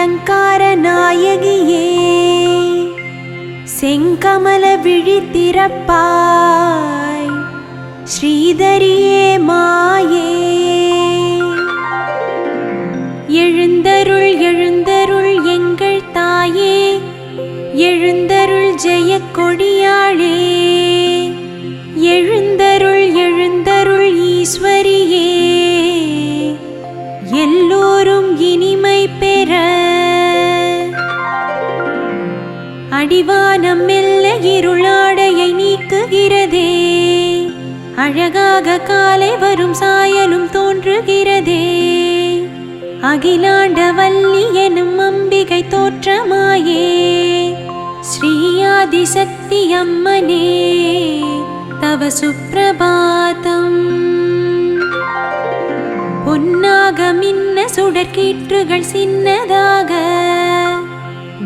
அலங்கார நாயகியே செங்கமல விழித்திறப்பாய் ஸ்ரீதரியே மாயே எழுந்தருள் எழுந்தருள் எங்கள் தாயே எழுந்தருள் ஜெய கொடியாளே எழுந்தருள் எழுந்தருள் ஈஸ்வரியே எல்லோரும் இனிமை பெற அடிவானம் மெல்ல இருளாடையை நீக்குகிறதே அழகாக காலை வரும் சாயலும் தோன்றுகிறதே அகிலாண்டவல்லி எனும் அம்பிகை தோற்றமாயே ஸ்ரீயாதிசக்தி அம்மனே தவ சுப்ரபாதம் பொன்னாக மின்ன சுடற்கீற்றுகள் சின்னதாக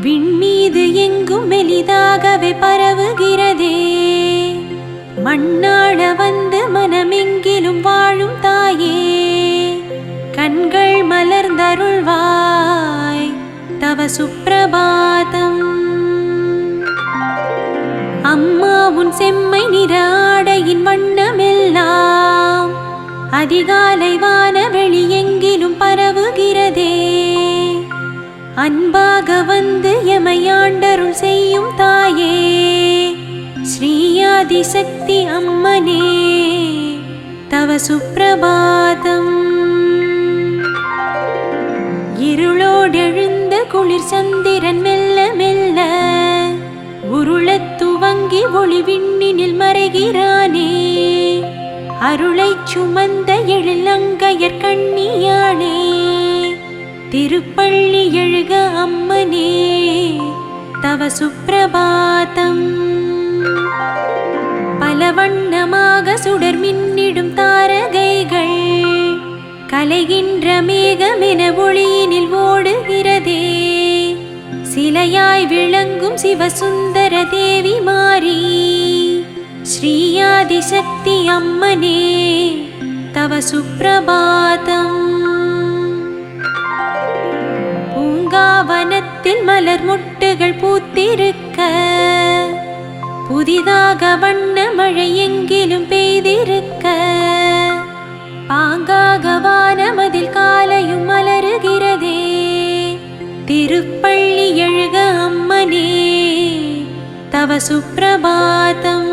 விண்மீது எங்கும் மெலிதாகவே பரவுகிறதே மண்ணாள வந்து மனமெங்கிலும் வாழும் தாயே கண்கள் மலர்ந்தருள்வாய் தவ சுப்ரபாதம் அம்மா உன் செம்மை நிற ஆடையின் வண்ணமெல்லாம் அதிகாலை வானவெளி எங்கிலும் பரவுகிறதே அன்பாக வந்து எமையாண்டருள் செய்யும் தாயே ஸ்ரீயாதிசக்தி அம்மனே தவ சுப்ரபாதம் இருளோடெழுந்த குளிர் சந்திரன் மெல்ல மெல்ல உருளத் துவங்கி ஒளி விண்ணினில் மறைகிறானே அருளைச் சுமந்த எழிலங்கையர் கண்ணியாளே திருப்பள்ளி எழுக அம்மனே தவ சுப்ரபாதம் பல வண்ணமாக சுடர் மின்னிடும் தாரகைகள் கலைகின்ற மேகமென ஒளியினில் ஓடுகிறதே சிலையாய் விளங்கும் சிவசுந்தர தேவி மாறி ஸ்ரீயாதிசக்தி அம்மனே தவ சுப்ரபாதம் பூங்காவனத்தில் மலர் மொட்டுகள் பூத்திருக்க புதிதாக வண்ண மழை எங்கிலும் பெய்திருக்க பாங்காக வானமதில் காலையும் மலருகிறதே திருப்பள்ளி எழுக அம்மனே தவ சுப்ரபாதம்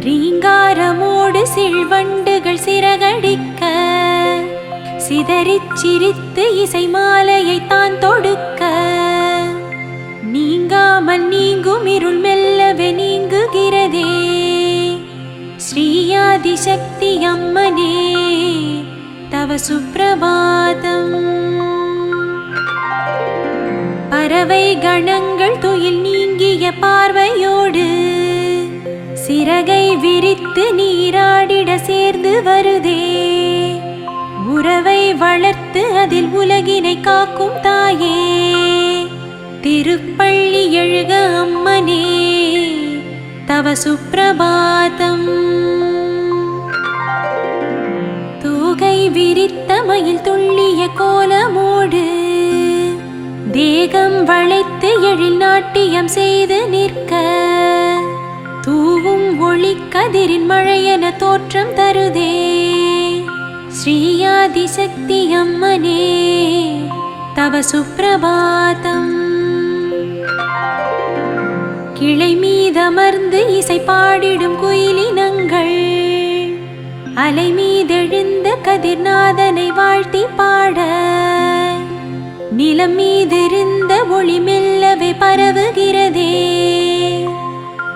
ரீங்காரமோடு சிழ்வண்டுகள் சிறகடிக்க சிதறிச் சிரித்து இசை மாலையை தான் தொடுக்க நீங்காமல் நீங்கும் இருள் மெல்லவே நீங்குகிறதே ஸ்ரீயாதிசக்தி அம்மனே தவ சுப்ரபாதம் பறவை கணங்கள் துயில் நீங்கிய பார்வையோடு சிறகை விரித்து நீராடிட சேர்ந்து வருதே உறவை வளர்த்து அதில் உலகினை காக்கும் தாயே திருப்பள்ளி எழுக அம்மனே தவ சுப்ரபாதம் தூகை விரித்த மயில் துள்ளிய கோலமோடு தேகம் வளைத்து எழில் நாட்டியம் செய்து நிற்க தூவும் ஒளி கதிரின் மழையென தோற்றம் தருதே ஸ்ரீயாதிசக்தி அம்மனே தவ சுப்ரபாதம் கிளை மீதமர்ந்து இசை பாடிடும் குயிலினங்கள் அலை மீதெழுந்த கதிர்நாதனை வாழ்த்தி பாட நிலம் மீதிருந்த ஒளி மெல்லவே பரவுகிறதே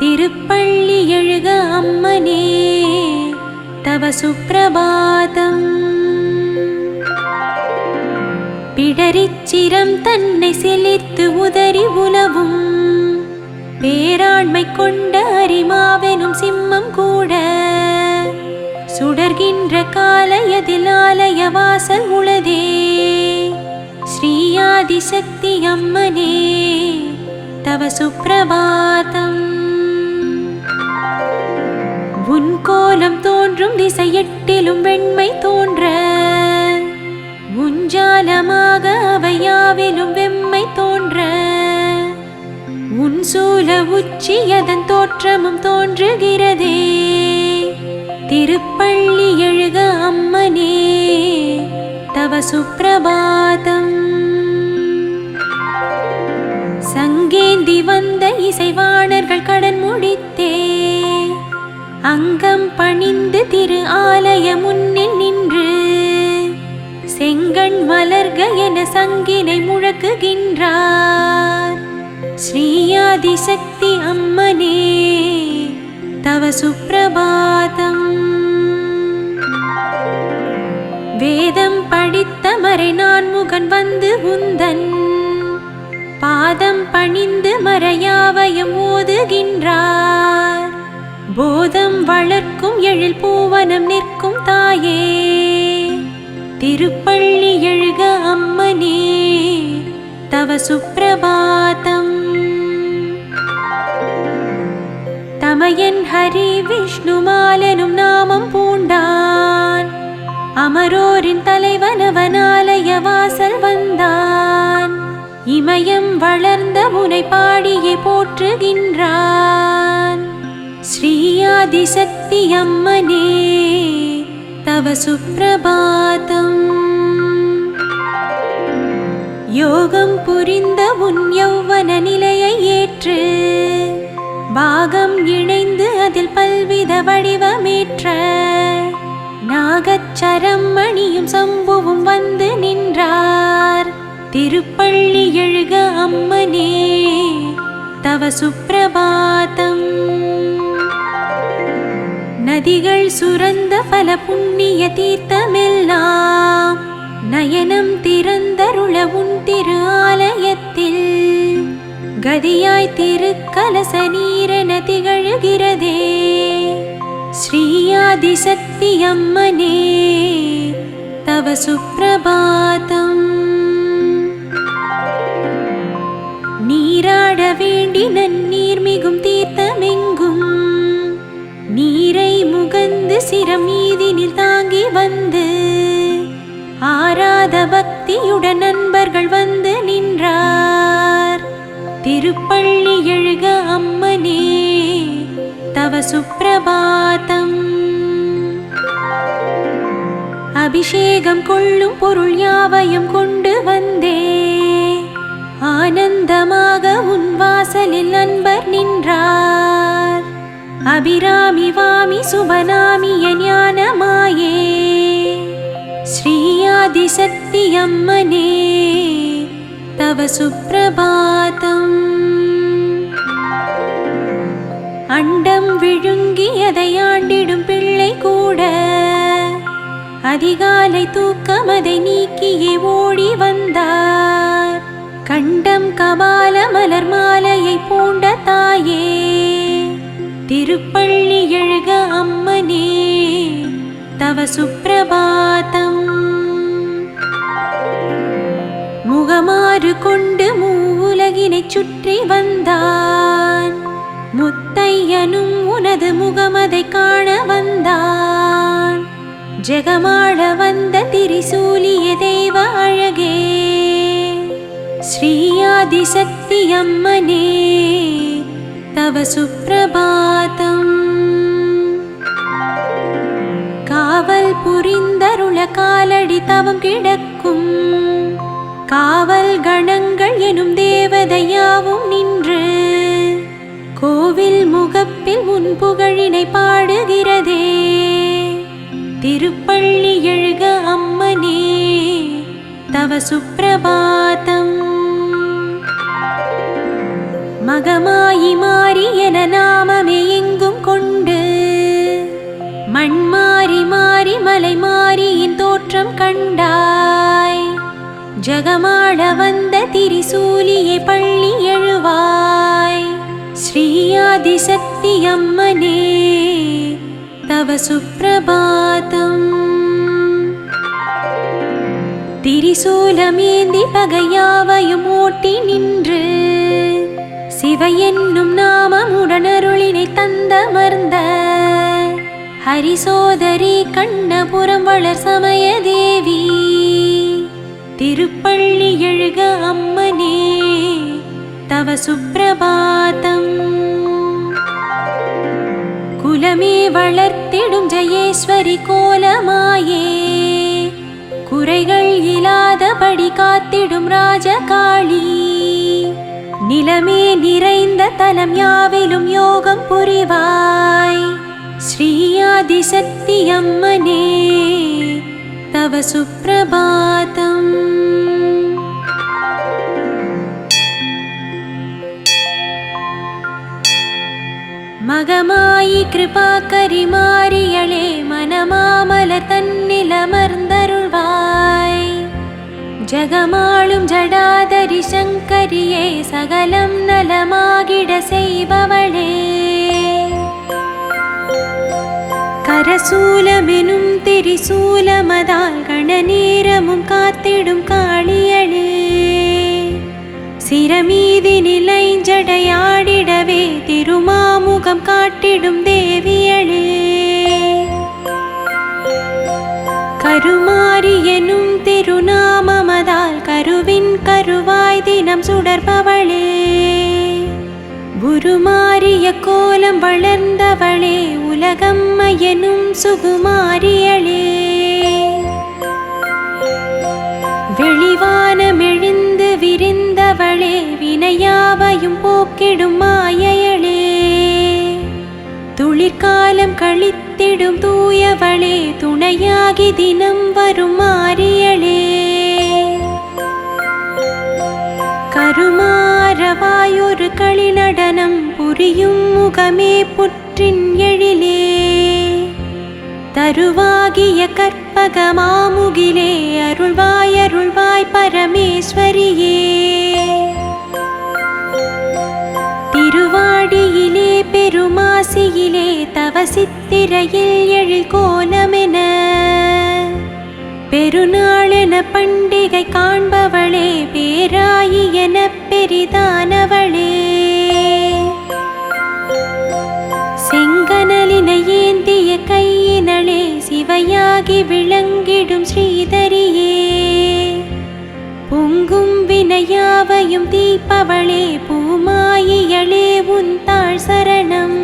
திருப்பள்ளி எழுக அம்மனே தவ சுப்ரபாதம் பிடரிச்சிரம் தன்னை செழித்து உதறி உலவும் பேராண்மை கொண்ட அரிமாவெனும் சிம்மம் கூட சுடர்கின்ற காலையதில் ஆலய வாசல் உளதே ஸ்ரீயாதிசக்தி அம்மனே தவ சுப்ரபாதம் உன் கோலம் தோன்றும் திசையெட்டிலும் வெண்மை தோன்ற உஞ்சால பலமாக அவையாவிலும் வெம்மை தோன்ற உன் சூல உச்சி அதன் தோற்றமும் தோன்றுகிறதே. திருப்பள்ளி எழுக அம்மனே தவ சுப்பிரபாதம். சங்கேந்தி வந்த இசைவாணர்கள் கடன் முடித்தே அங்கம் பணிந்து திரு ஆலய முன்னில் நின்று செங்கண் மலர்க என சங்கினை முழக்குகின்றார். ஸ்ரீயாதிசக்தி அம்மனே தவ சுப்பிரபாதம். வேதம் படித்த மறை நான்முகன் வந்து உந்தன் பாதம் பணிந்து மறையாவயம் ஓதுகின்றார். போதம் வளர்க்கும் எழில் பூவனம் நிற்கும் தாயே திருப்பள்ளி எழுக அம்மனே தவ சுப்பிரபாதம். தமயன் ஹரி விஷ்ணு மாலனும் நாமம் பூண்டான் அமரோரின் தலைவனவனாலய வாசல் வந்தான். இமயம் வளர்ந்த உனை பாடியே போற்றுகின்றான். ஸ்ரீயாதிசக்தி அம்மனே தவ சுப்பிரபாதம். யோகம் புரிந்த உன் யௌவன நிலையை ஏற்று பாகம் இணைந்து அதில் பல்வித வடிவமேற்ற நாகச்சரம் மணியும் சம்புவும் வந்து நின்றார். திருப்பள்ளி எழுக அம்மனே தவ சுப்பிரபாதம். நதிகள் சுரந்த பல புண்ணிய தீர்த்தமெல்லாம் நயனம் திறந்தருள உன் திரு ஆலயத்தில் கதியாய் திருக்கலச நீரென திகழ்கிறதே. ஸ்ரீயாதிசக்தி அம்மனே தவ சுப்பிரபாதம். நீராட வேண்டி நன்னீர் மிகும் தீர்த்தமெங்கும் நீரை முகந்து சிரம் மீதினில் தாங்கி வந்து ஆராத பக்தியுடன் நண்பர்கள் வந்து நின்றார். திருப்பள்ளி எழுக அம்மனே தவ சுப்பிரபாதம். அபிஷேகம் கொள்ளும் பொருள் யாவையும் கொண்டு வந்தே ஆனந்தமாக உன் வாசலில் நண்பர் நின்றார். அபிராமி வாமி சுபநாமிய ஞானமாயே ஸ்ரீயாதிசக்தி அம்மனே தவ சுப்பிரபாதம். அண்டம் விழுங்கியதை ஆண்டிடும் பிள்ளை கூட அதிகாலை தூக்கம் அதை நீக்கியே ஓடி வந்தார். கண்டம் கபால மலர் மாலையை பூண்ட தாயே திருப்பள்ளி எழுக அம்மனே தவ சுப்பிரபாதம். முகமாறு கொண்டு மூவுலகினை சுற்றி வந்தான். முத்தையனும் உனது முகமதை காண வந்தான். ஜெகமாள வந்த திரிசூலிய தெய்வ அழகே ஸ்ரீயாதிசக்தி அம்மனே தவ சுப்பிரபாதம். காவல் புரிந்தருள காலடி தவம் கிடக்கும் காவல் கணங்கள் எனும் தேவதையாவும் நின்று கோவில் முகப்பில் உன் புகழினை பாடுகிறதே. திருப்பள்ளி எழுக அம்மனே தவ சுப்பிரபாதம். மகமாயி மாறி என நாமமே எங்கும் கொண்டு மண் மாறி மாறி மலை மாறியின் தோற்றம் கண்டாய். ஜகமாட வந்த திரிசூலியை பள்ளி எழுவாய். ஸ்ரீயாதிசக்தி அம்மனே தவ சுப்பிரபாதம். திரிசூலமேந்தி பகையாவையும் ஓட்டி நின்று சிவ என்னும் நாமமுடன் அருளினை தந்தமர்ந்த ஹரிசோதரி கண்ணபுரம் வளர் சமய தேவி திருப்பள்ளி எழுக அம்மனே தவ சுப்பிரபாதம். குலமே வளர்த்திடும் ஜெயேஸ்வரி கோலமாயே, குறைகள் இல்லாதபடி காத்திடும் ராஜகாளி. நிலமே நிறைந்த தலம் யாவிலும் யோகம் புரிவாய், ஸ்ரீயாதிசக்தி அம்மனே தவ சுப்பிரபாதம். மகமாயி கிருபாகரி மாரியளே, மனமாமலர் தன்னிலமர்ந்தருள்வாய். ஜகமாளும் ஜடாதரி சங்கரியே, சகலம் நலமாகிட செய்பவளே. கரசூலமெனும் திரிசூலமதால் கணநேரமும் காத்திடும் காளியளே. சிரமீதி நிலைஞ்சடையாடிடவே திருமாமுகம் காட்டிடும் தேவியளே. கருமாரி எனும் திருநாமமதால் கருவின் கருவாய் தினம் சுடர்பவளே. உருமாறிய கோலம் வளர்ந்தவளே, உலகம்மை எனும் சுகுமாரியளே. வெளிவானமெழுந்து விரிந்தவளே, வினையாவையும் போக்கிடும் மாயையளே. துளிர்காலம் கழித்திடும் தூயவளே, துணையாகி தினம் வரும் மாரியளே. கருமாறவாயொரு களிநடனம் புரியும் முகமே புற்றின் எழிலே. தருவாகிய கற்பகமாமுகிலே, அருள்வாய் அருள்வாய் பரமேஸ்வரியே. திருவாடியிலே பெருமாசியிலே, தவ சித்திரையில் எழில் கோலமென பெருநாளென பண்டிகை காண்பவளே, பேராயி என பெரிதானவளே. செங்கனலினை ஏந்திய கையினளே, சிவையாகி விளங்கிடும் ஸ்ரீதரியே. பொங்கும் வினையாவையும் தீப்பவளே, பூமாயியளே உன் தாழ் சரணம்.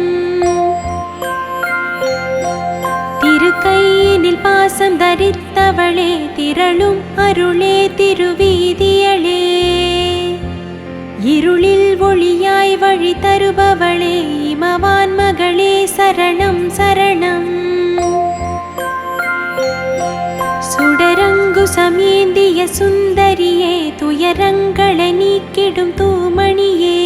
திருக்கையினில் பாசம் தரித்தவளே, திரளும் அருளே திருவீதியளே. இருளில் ஒளியாய் வழி தருபவளே, இமவான் மகளே சரணம் சரணம். சுடரங்கு சமேந்திய சுந்தரியே, துயரங்களை நீக்கிடும் தூமணியே.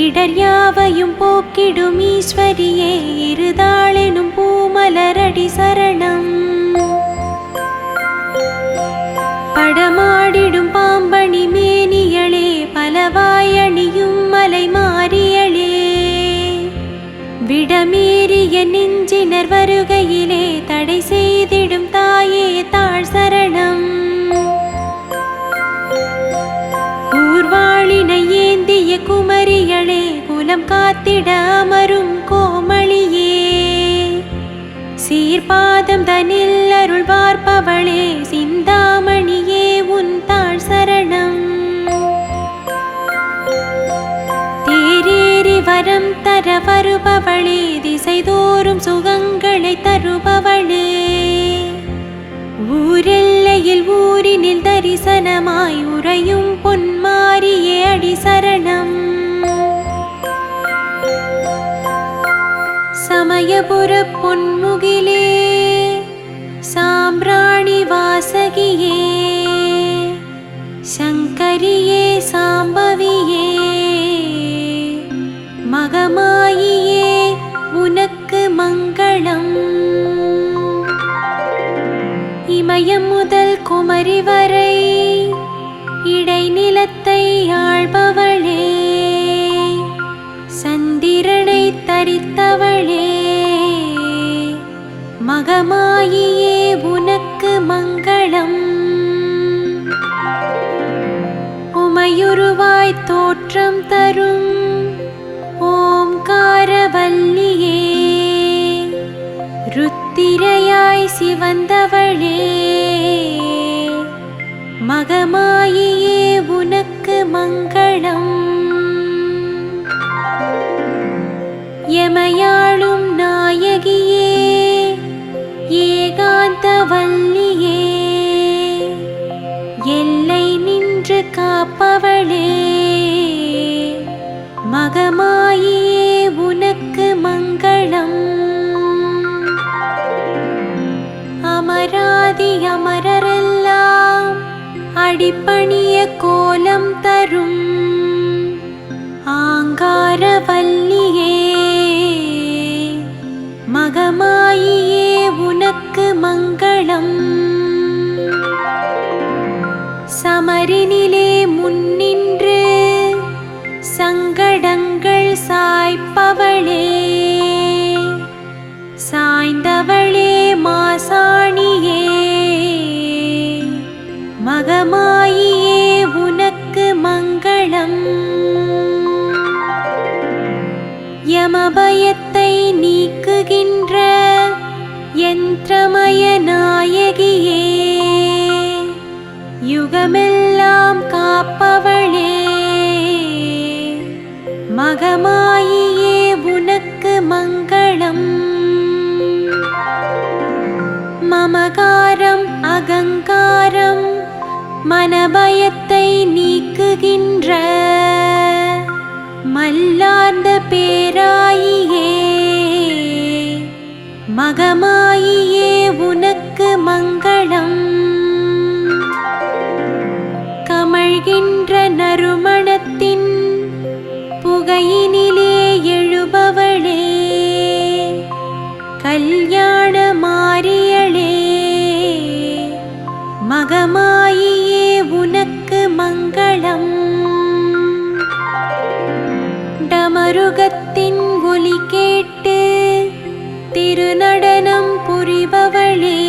இடர் யாவையும் போக்கிடும் ஈஸ்வரியே, இருதாளெனும் பூமலரடி சரணம். படமாடிடும் பாம்பணி மேனியளே, பலவாயணியும் மலை மாறியளே. விடமேறிய நெஞ்சினர் வருகையிலே, தடை செய்திடும் தாயே தாழ் சரணம். கூர்வாளினை ஏந்திய குமரியளே, குலம் காத்திட அமரும் கோமளியே. சீர்பாதம் தனில் அருள் பார்ப்பவளே, சிந்தாமணியே உன் தாழ் சரணம். தேரேறி வரம் தர வருபவளே, திசைதோறும் சுகங்களை தருபவளே. ஊரெல்லையில் ஊரினில் தரிசனமாய் உறையும் பொன்மாரியே அடி சரணம். சமயபுர பொன்முகிலே, சாம்பிராணி வாசகியே. சங்கரியே சாம்பவியே, மகமாயியே உனக்கு மங்களம். இமயம் முதல் குமரி வரை இடைநிலத்தை ஆள்பவளே. சந்திரனை தரித்தவளே, மகமாயியே உனக்கு மங்களம். உமையுருவாய் தோற்றம் தரும் ஓம்காரவல்லியே. ருத்திரையாய் சிவந்தவளே, மகமாயியே உனக்கு மங்களம். எமையாளும் நாயகியே ஏகாந்த வல்லியே எல்லை நின்று காப்பவளே மகமாயியே உனக்கு மங்களம். அமராதி அமரரெல்லாம் அடிப்பணிய கோலம் தரும் ஆங்கார வல்லியே மகமாயியே உனக்கு மங்களம். சமரினிலே முன்னின்று சங்கடங்கள் சாய்ப்பவளே சாய்ந்தவளே மாசாணியே மகமாயியே உனக்கு மங்களம். யமபயத்தை நீக்குகின்ற யந்திரமய நாயகியே யுகமெல்லாம் காப்பவளே மகமாயியே உனக்கு மங்களம். மமகாரம் அகங்காரம் மனபயத்தை நீக்குகின்ற மல்லார்ந்த பேராயியே மகமாயியே உனக்கு மங்களம். கமழ்கின்ற நறுமணத்தின் புகையினிலே எழுபவளே கல்யாண மாரியளே மகமாயியே உனக்கு மங்களம். டமருகத்தின் ஒலி கேட்டு திருநடனம் புரிபவளே